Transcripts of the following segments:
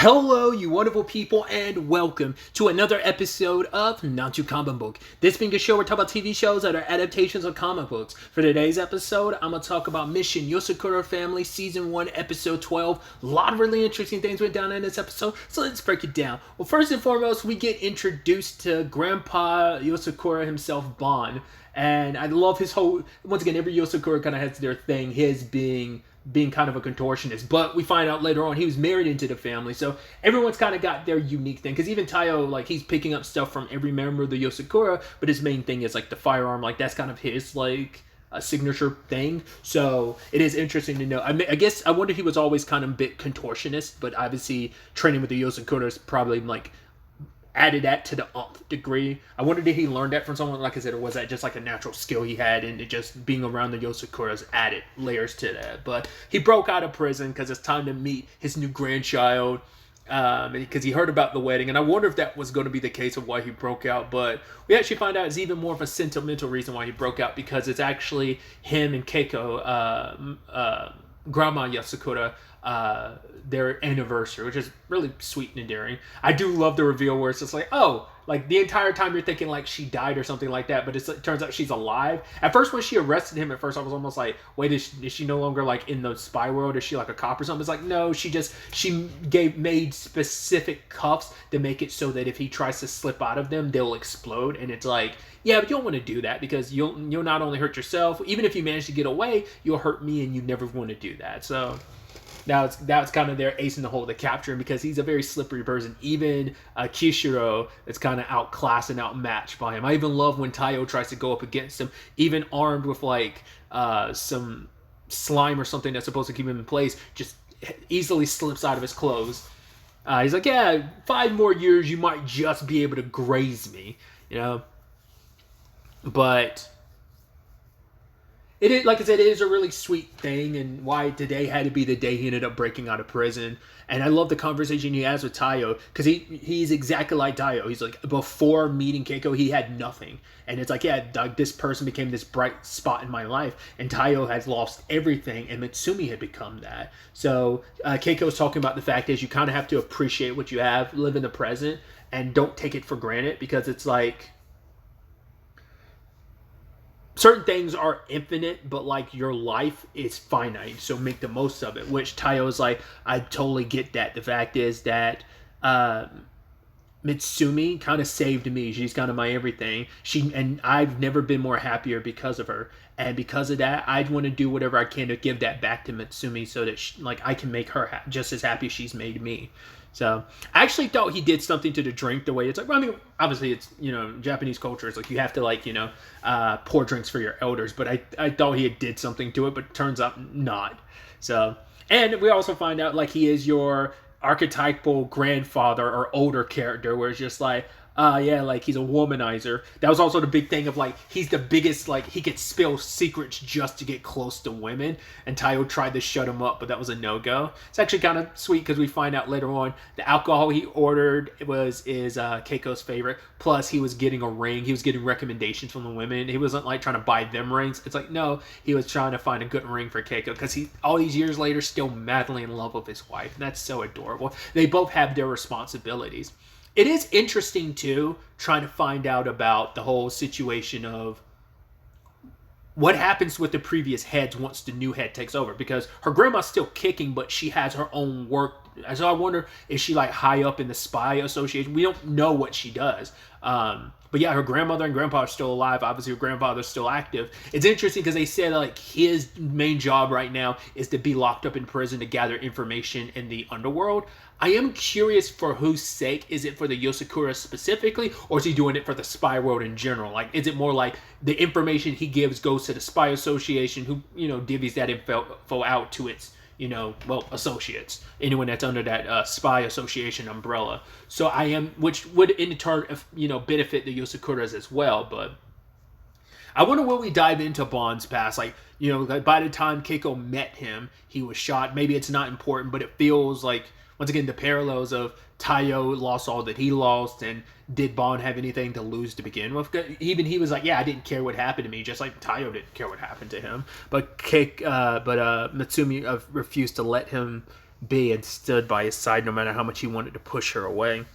Hello, you wonderful people, and welcome to another episode of Not Too Comic Book. This being a show where we talk about TV shows that are adaptations of comic books. For today's episode, I'm going to talk about Mission Yozakura Family Season 1, Episode 12. A lot of really interesting things went down in this episode, so let's break it down. Well, first and foremost, we get introduced to Grandpa Yozakura himself, Bon. And I love his whole, once again, every Yozakura kind of has their thing, his being kind of a contortionist, but we find out later on he was married into the family, so everyone's kind of got their unique thing, because even Taiyo, like, he's picking up stuff from every member of the Yozakura, but his main thing is, like, the firearm, like, that's kind of his, like, signature thing, so it is interesting to know. I guess, I wonder if he was always kind of a bit contortionist, but obviously training with the Yozakura is probably, like, added that to the nth degree. I wonder, did he learn that from someone, like I said, or was that just like a natural skill he had, and it just being around the Yozakuras added layers to that? But he broke out of prison because it's time to meet his new grandchild, because he heard about the wedding, and I wonder if that was going to be the case of why he broke out, but we actually find out it's even more of a sentimental reason why he broke out, because it's actually him and Keiko, Grandma Yozakura, their anniversary, which is really sweet and endearing. I do love the reveal where it's just like, oh, like the entire time you're thinking like she died or something like that, but it turns out she's alive. At first, when she arrested him, at first I was almost like, wait, is she no longer like in the spy world? Is she like a cop or something? It's like, no, she made specific cuffs to make it so that if he tries to slip out of them, they'll explode. And it's like, yeah, but you don't want to do that, because you'll not only hurt yourself, even if you manage to get away, you'll hurt me, and you never want to do that. So now it's kind of their ace in the hole to capture him, because he's a very slippery person. Even Kishiro is kind of outclassed and outmatched by him. I even love when Taiyo tries to go up against him, even armed with like some slime or something that's supposed to keep him in place, just easily slips out of his clothes. He's like, yeah, 5 more years, you might just be able to graze me, you know? But it is, like I said, it is a really sweet thing, and why today had to be the day he ended up breaking out of prison. And I love the conversation he has with Taiyo, because he's exactly like Taiyo. He's like, before meeting Keiko, he had nothing. And it's like, yeah, Doug, this person became this bright spot in my life, and Taiyo has lost everything, and Mitsumi had become that. So Keiko's talking about the fact is you kind of have to appreciate what you have, live in the present, and don't take it for granted, because it's like, certain things are infinite, but like your life is finite, so make the most of it. Which Taiyo's like, I totally get that. The fact is that Mitsumi kind of saved me. She's kind of my everything. And I've never been more happier because of her. And because of that, I'd want to do whatever I can to give that back to Mitsumi, so that I can make her just as happy as she's made me. So I actually thought he did something to the drink, the way it's like, well, I mean, obviously it's, Japanese culture is like, you have to like, pour drinks for your elders, but I thought he did something to it, but it turns out not. So, and we also find out like he is your archetypal grandfather or older character, where it's just like, yeah, like he's a womanizer. That was also the big thing of like, he's the biggest, like he could spill secrets just to get close to women, and Taiyo tried to shut him up, but that was a no-go. It's actually kind of sweet, because we find out later on the alcohol he ordered is Keiko's favorite, plus he was getting a ring. He was getting recommendations from the women. He wasn't like trying to buy them rings. It's like, no, he was trying to find a good ring for Keiko, because he, all these years later, still madly in love with his wife, and that's so adorable. They both have their responsibilities. It is interesting, too, trying to find out about the whole situation of what happens with the previous heads once the new head takes over. Because her grandma's still kicking, but she has her own work. So I wonder, is she like high up in the spy association? We don't know what she does. But yeah, her grandmother and grandpa are still alive. Obviously, her grandfather's still active. It's interesting because they said like his main job right now is to be locked up in prison to gather information in the underworld. I am curious for whose sake. Is it for the Yozakura specifically, or is he doing it for the spy world in general? Like, is it more like the information he gives goes to the spy association, who, divvies that info out to its, associates, anyone that's under that spy association umbrella. So which would in turn, benefit the Yozakuras as well. But I wonder, will we dive into Bon's past? Like, like by the time Keiko met him, he was shot. Maybe it's not important, but it feels like, once again, the parallels of Taiyo lost all that he lost, and did Bon have anything to lose to begin with? Even he was like, yeah, I didn't care what happened to me, just like Taiyo didn't care what happened to him. But Mitsumi refused to let him be and stood by his side no matter how much he wanted to push her away.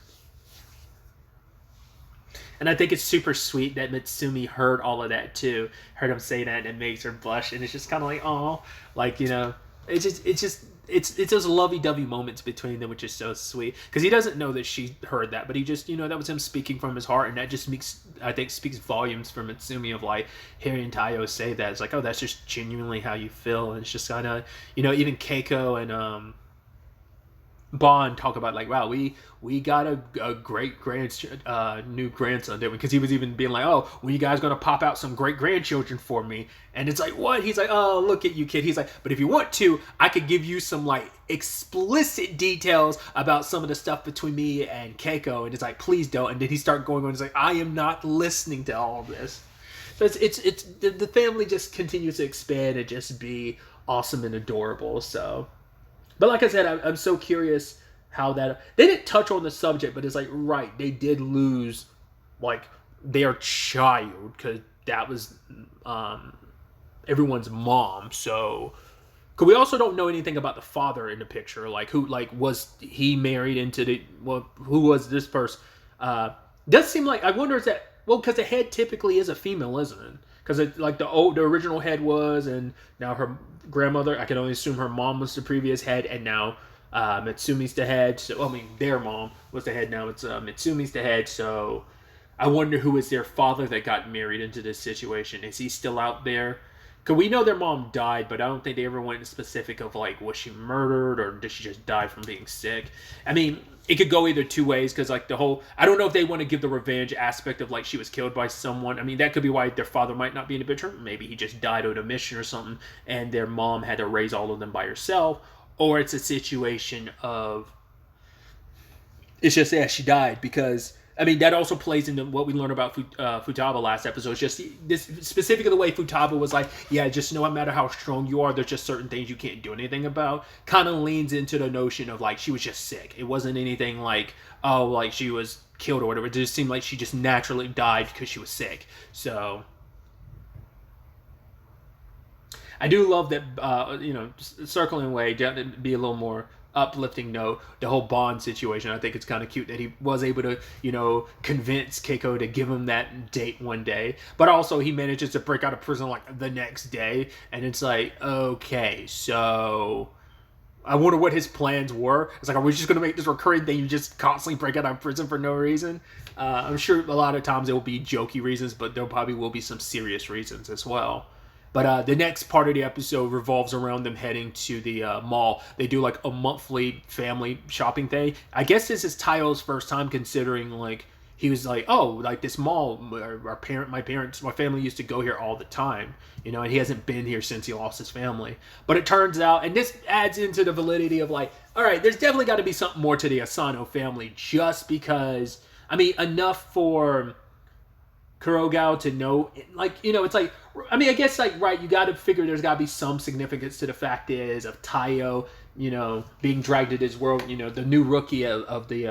And I think it's super sweet that Mitsumi heard all of that too. Heard him say that, and it makes her blush. And it's just kind of like, oh, like, you know, it's those lovey-dovey moments between them, which is so sweet. Because he doesn't know that she heard that, but he just, you know, that was him speaking from his heart, and that just makes, I think, speaks volumes for Mitsumi of like hearing Taiyo say that. It's like, oh, that's just genuinely how you feel, and it's just kind of, you know, even Keiko and Bond talk about like, wow, we got a great new grandson, didn't we? Because he was even being like, oh, when you guys gonna pop out some great grandchildren for me? And it's like, what? He's like, oh, look at you, kid. He's like, but if you want to, I could give you some like explicit details about some of the stuff between me and Keiko. And it's like, please don't. And then he started going on. He's like, I am not listening to all of this. So it's the family just continues to expand and just be awesome and adorable. So. But like I said, I'm so curious how that... They didn't touch on the subject, but it's like, right, they did lose, like, their child, because that was everyone's mom, so... Because we also don't know anything about the father in the picture, like, who, like, was he married into the... Well, who was this person? Does seem like... I wonder if that... Well, because the head typically is a female, isn't it? Because like the original head was, and now her grandmother, I can only assume her mom was the previous head, and now Mitsumi's the head. So I mean, their mom was the head. Now it's Mitsumi's the head. So I wonder who is their father that got married into this situation. Is he still out there? Because we know their mom died, but I don't think they ever went into specific of like, was she murdered or did she just die from being sick? I mean, it could go either two ways, because like the whole, I don't know if they want to give the revenge aspect of like she was killed by someone. I mean, that could be why their father might not be in the picture. Maybe he just died on a mission or something, and their mom had to raise all of them by herself. Or it's a situation of, it's just, yeah, she died because... I mean, that also plays into what we learned about Futaba last episode. It's just this, specifically the way Futaba was like, yeah, just no matter how strong you are, there's just certain things you can't do anything about. Kind of leans into the notion of like, she was just sick. It wasn't anything like, oh, like she was killed or whatever. It just seemed like she just naturally died because she was sick. So I do love that, you know, circling away, to be a little more uplifting note, the whole Bond situation. I think it's kind of cute that he was able to, you know, convince Keiko to give him that date one day, but also he manages to break out of prison like the next day, and it's like, okay, so I wonder what his plans were. It's like, are we just going to make this recurring thing? You just constantly break out of prison for no reason? I'm sure a lot of times it will be jokey reasons, but there probably will be some serious reasons as well. But the next part of the episode revolves around them heading to the mall. They do like a monthly family shopping thing. I guess this is Tayo's first time, considering like he was like, oh, like this mall, my family used to go here all the time, you know, and he hasn't been here since he lost his family. But it turns out, and this adds into the validity of like, all right, there's definitely got to be something more to the Asano family, just because, I mean, enough for Kurogao to know, like, you know, it's like, I mean, I guess, like, right, you got to figure there's got to be some significance to the fact is of Taiyo, you know, being dragged to this world, you know, the new rookie of the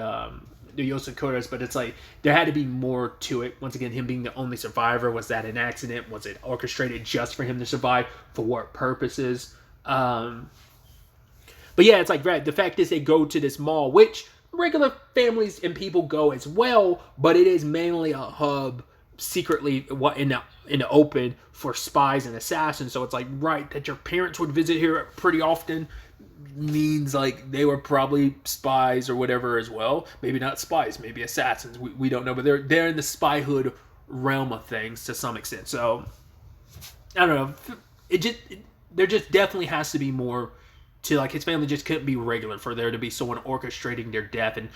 Yosakuras, but it's like, there had to be more to it. Once again, him being the only survivor, was that an accident? Was it orchestrated just for him to survive? For what purposes? But yeah, it's like, right, the fact is they go to this mall, which regular families and people go as well, but it is mainly a hub secretly in the open for spies and assassins. So it's like, right, that your parents would visit here pretty often means like they were probably spies or whatever as well. Maybe not spies, maybe assassins. We don't know, but they're in the spyhood realm of things to some extent. So I don't know. There just definitely has to be more to, like, his family just couldn't be regular for there to be someone orchestrating their death, and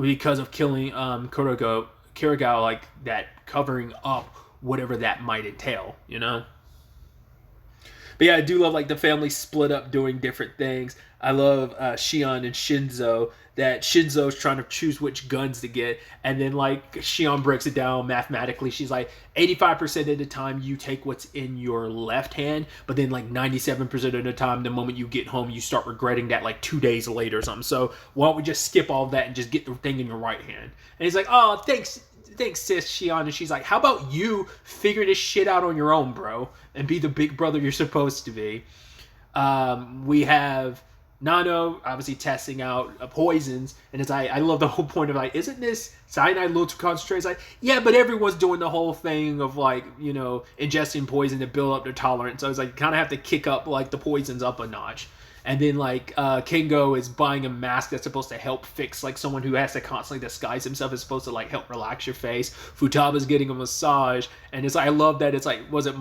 because of killing Kurogao, like that, covering up whatever that might entail, you know? But yeah, I do love like the family split up doing different things. I love Shion and Shinzo, that Shinzo's trying to choose which guns to get, and then like Shion breaks it down mathematically. She's like, 85% of the time you take what's in your left hand, but then like 97% of the time, the moment you get home, you start regretting that like 2 days later or something. So why don't we just skip all that and just get the thing in your right hand? And he's like, oh, thanks sis, Shion. And she's like, how about you figure this shit out on your own, bro, and be the big brother you're supposed to be? We have Nano obviously testing out poisons, and it's I love the whole point of like, isn't this cyanide a little too concentrated? It's like, yeah, but everyone's doing the whole thing of like, ingesting poison to build up their tolerance. So it's like kind of have to kick up like the poisons up a notch. And then like Kengo is buying a mask that's supposed to help fix like someone who has to constantly disguise himself is supposed to like help relax your face. Futaba's getting a massage, and it's like, I love that it's like, was it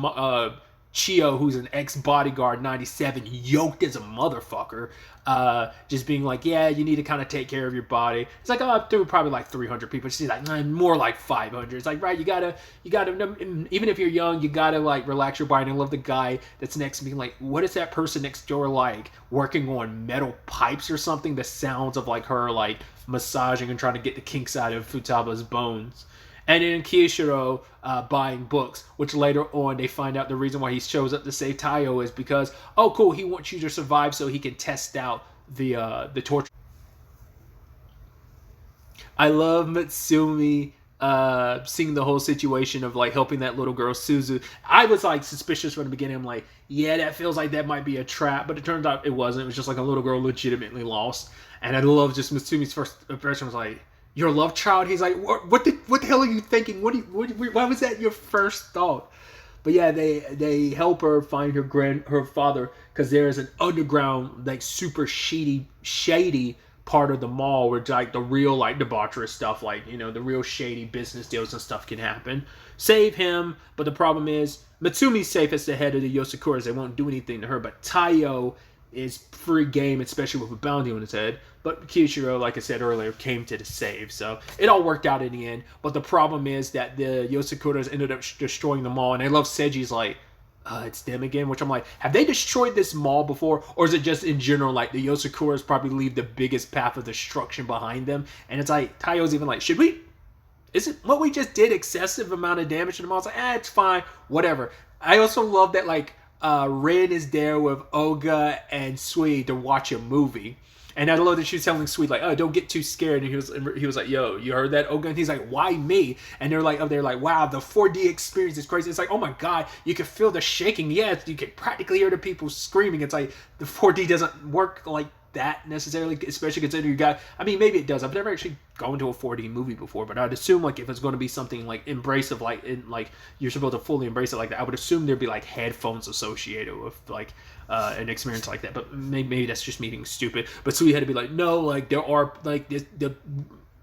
Chio, who's an ex-bodyguard 97, yoked as a motherfucker, just being like, yeah, you need to kind of take care of your body. It's like, oh, there were probably like 300 people. She's like, more like 500. It's like, right, you gotta, even if you're young, you gotta like relax your body. And I love the guy that's next being like, what is that person next door like, working on metal pipes or something? The sounds of like her like massaging and trying to get the kinks out of Futaba's bones. And then Kishiro buying books, which later on they find out the reason why he shows up to save Taiyo is because, oh cool, he wants you to survive so he can test out the torture. I love Matsumi seeing the whole situation of like helping that little girl Suzu. I was like suspicious from the beginning. I'm like, yeah, that feels like that might be a trap, but it turns out it wasn't. It was just like a little girl legitimately lost. And I love just Matsumi's first impression was like, your love child. He's like, what the hell are you thinking? Why was that your first thought? But yeah, they help her find her father, because there is an underground like super shady part of the mall where like the real like debaucherous stuff, like the real shady business deals and stuff can happen. Save him, but the problem is Matsumi's safe as the head of the Yosakuras. They won't do anything to her, but Taiyo is free game, especially with a bounty on his head. But Kishiro, like I said earlier, came to the save. So it all worked out in the end. But the problem is that the Yosakuras ended up destroying the mall. And I love Seji's like, it's them again. Which I'm like, have they destroyed this mall before? Or is it just in general, like the Yosakuras probably leave the biggest path of destruction behind them? And it's like, Taiyo's even like, isn't what we just did excessive amount of damage to the mall? It's like, it's fine. Whatever. I also love that like, Rin is there with Oga and Sui to watch a movie. And I love that she's telling Sui like, oh, don't get too scared. And he was like, yo, you heard that, Oga? And he's like, why me? And they're like, wow, the 4D experience is crazy. It's like, oh my god, you can feel the shaking. Yeah, you can practically hear the people screaming. It's like the 4D doesn't work like that necessarily, especially considering you got, I mean, maybe it does. I've never actually gone to a 4D movie before, but I'd assume like if it's going to be something like embracive, like like you're supposed to fully embrace it like that, I would assume there'd be like headphones associated with like an experience like that. But maybe that's just me being stupid. But so we had to be like, no, like there are like the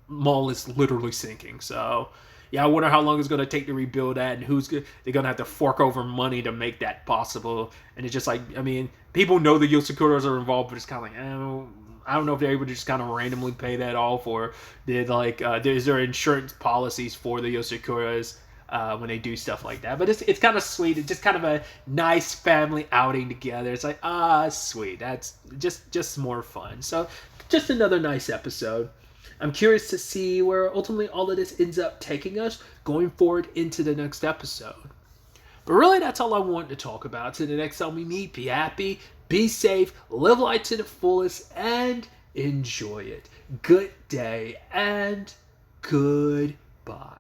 mall is literally sinking. So yeah, I wonder how long it's going to take to rebuild that, and they're going to have to fork over money to make that possible. And it's just like, I mean, people know the Yosakuras are involved, but it's kind of like, I don't know if they're able to just kind of randomly pay that off, or did like, is there insurance policies for the Yosakuras when they do stuff like that? But it's kind of sweet. It's just kind of a nice family outing together. It's like, sweet. That's just more fun. So just another nice episode. I'm curious to see where ultimately all of this ends up taking us going forward into the next episode. But really, that's all I wanted to talk about. To the next time we meet, be happy, be safe, live life to the fullest, and enjoy it. Good day and goodbye.